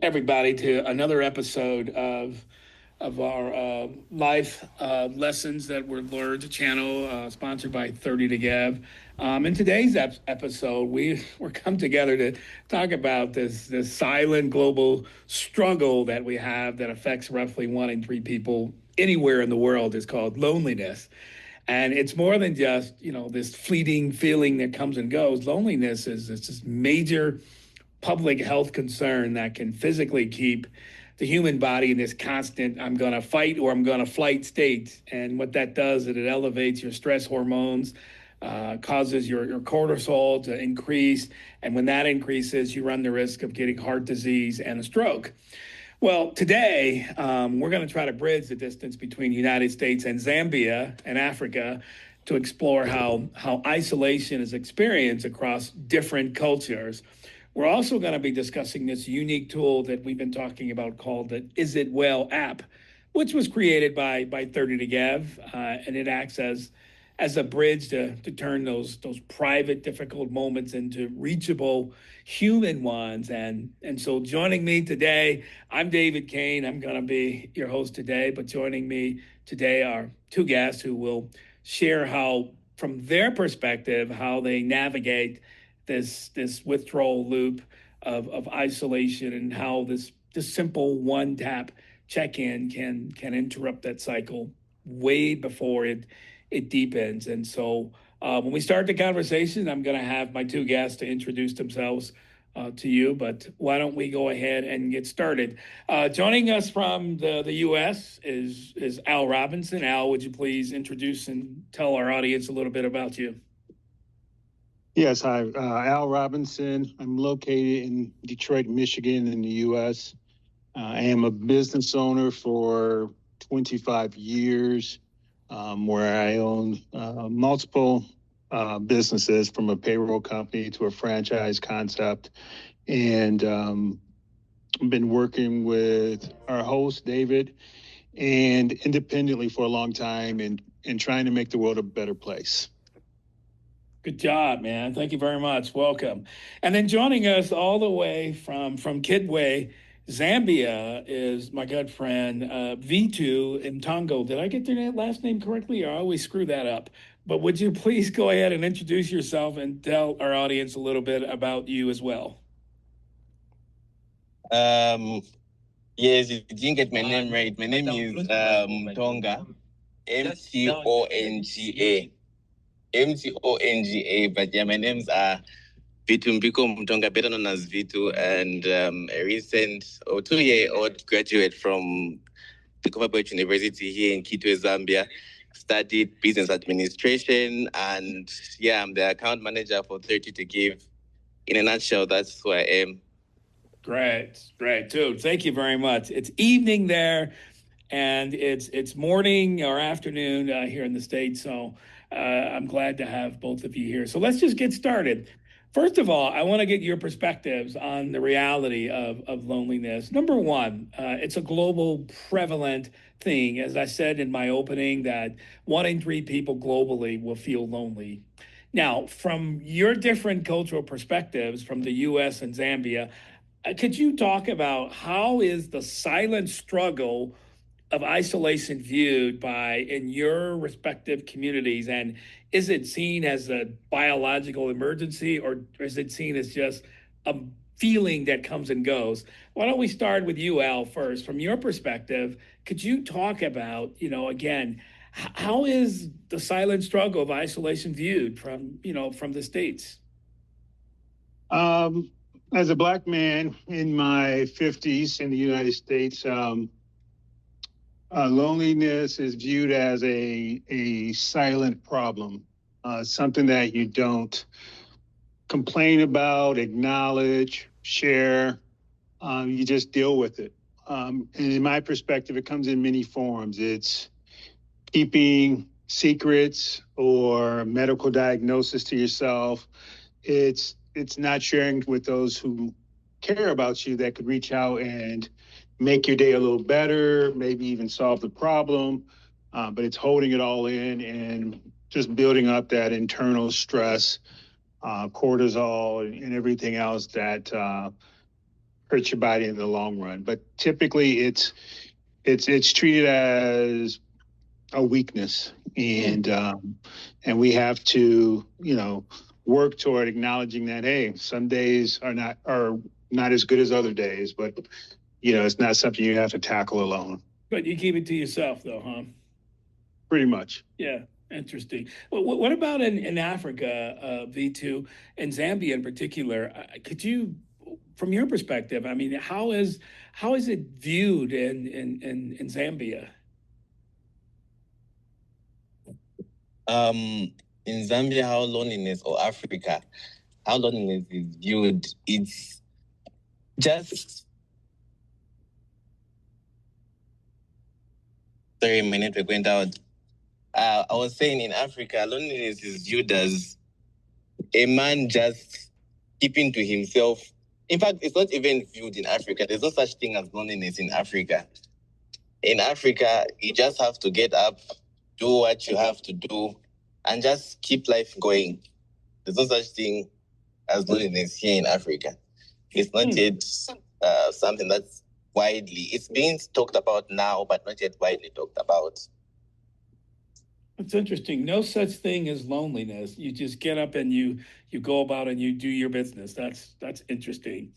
everybody to another episode of our life lessons that were learned channel, sponsored by 30 to Give. In today's episode, we're come together to talk about this silent global struggle that we have that affects roughly 1 in 3 people anywhere in the world. Is called loneliness. And it's more than just, this fleeting feeling that comes and goes. Loneliness is this major public health concern that can physically keep the human body in this constant I'm going to fight or I'm going to flight state. And what that does is it elevates your stress hormones, causes your cortisol to increase. And when that increases, you run the risk of getting heart disease and a stroke. Well, today we're going to try to bridge the distance between the United States and Zambia and Africa to explore how isolation is experienced across different cultures. We're also going to be discussing this unique tool that we've been talking about called the Is It Well app, which was created by 30 to Give, and it acts as a bridge to turn those private, difficult moments into reachable human ones. And so joining me today, I'm David Kane. I'm going to be your host today, but joining me today are two guests who will share how, from their perspective, how they navigate this withdrawal loop of isolation and how this simple one tap check-in can interrupt that cycle way before it deepens. And so when we start the conversation, I'm going to have my two guests to introduce themselves to you, but why don't we go ahead and get started? Joining us from the U.S. is Al Robinson. Al, would you please introduce and tell our audience a little bit about you? Yes, hi, Al Robinson. I'm located in Detroit, Michigan, in the U.S. I am a business owner for 25 years, where I own multiple businesses, from a payroll company to a franchise concept. And I've been working with our host, David, and independently for a long time and trying to make the world a better place. Good job, man. Thank you very much. Welcome. And then joining us all the way from Kidway, Zambia, is my good friend V2 Mtongo. Did I get their last name correctly? I always screw that up. But would you please go ahead and introduce yourself and tell our audience a little bit about you as well? Yes, you didn't get my name right. My name is Tonga, Mtonga. Mtonga, but yeah, my names are Vitu Mbiko Mtonga, better known as Vitu, and a recent 2-year-old graduate from the Copperbelt University here in Kitwe, Zambia. Studied business administration, and yeah, I'm the account manager for 30 to Give. In a nutshell, that's who I am. Great, dude. Thank you very much. It's evening there, and it's morning or afternoon here in the States. So I'm glad to have both of you here. So let's just get started. First of all, I want to get your perspectives on the reality of loneliness. Number one, it's a global prevalent thing. As I said in my opening, that 1 in 3 people globally will feel lonely. Now, from your different cultural perspectives from the U.S. and Zambia, could you talk about how is the silent struggle of isolation viewed by in your respective communities, and is it seen as a biological emergency, or is it seen as just a feeling that comes and goes? Why don't we start with you, Al, first? From your perspective, could you talk about, again, how is the silent struggle of isolation viewed from the States? As a Black man in my 50s in the United States, loneliness is viewed as a silent problem, something that you don't complain about, acknowledge, share. You just deal with it. And in my perspective, it comes in many forms. It's keeping secrets or medical diagnosis to yourself. It's not sharing with those who care about you that could reach out and make your day a little better, maybe even solve the problem. But it's holding it all in and just building up that internal stress, cortisol, and everything else that hurt your body in the long run. But typically, it's treated as a weakness, and we have to, work toward acknowledging that, hey, some days are not as good as other days, but it's not something you have to tackle alone. But you keep it to yourself, though, huh? Pretty much. Yeah, interesting. What about in Africa, V2, and Zambia in particular? Could you, from your perspective, I mean, how is it viewed in Zambia? In Zambia, how loneliness, or Africa, how loneliness is viewed, it's just. Sorry, a minute, we went out. I was saying in Africa, loneliness is viewed as a man just keeping to himself. In fact, it's not even viewed in Africa. There's no such thing as loneliness in Africa. In Africa, you just have to get up, do what you have to do, and just keep life going. There's no such thing as loneliness here in Africa. It's not yet something that's it's being talked about now, but not yet widely talked about. It's interesting. No such thing as loneliness. You just get up and you go about and you do your business. That's interesting.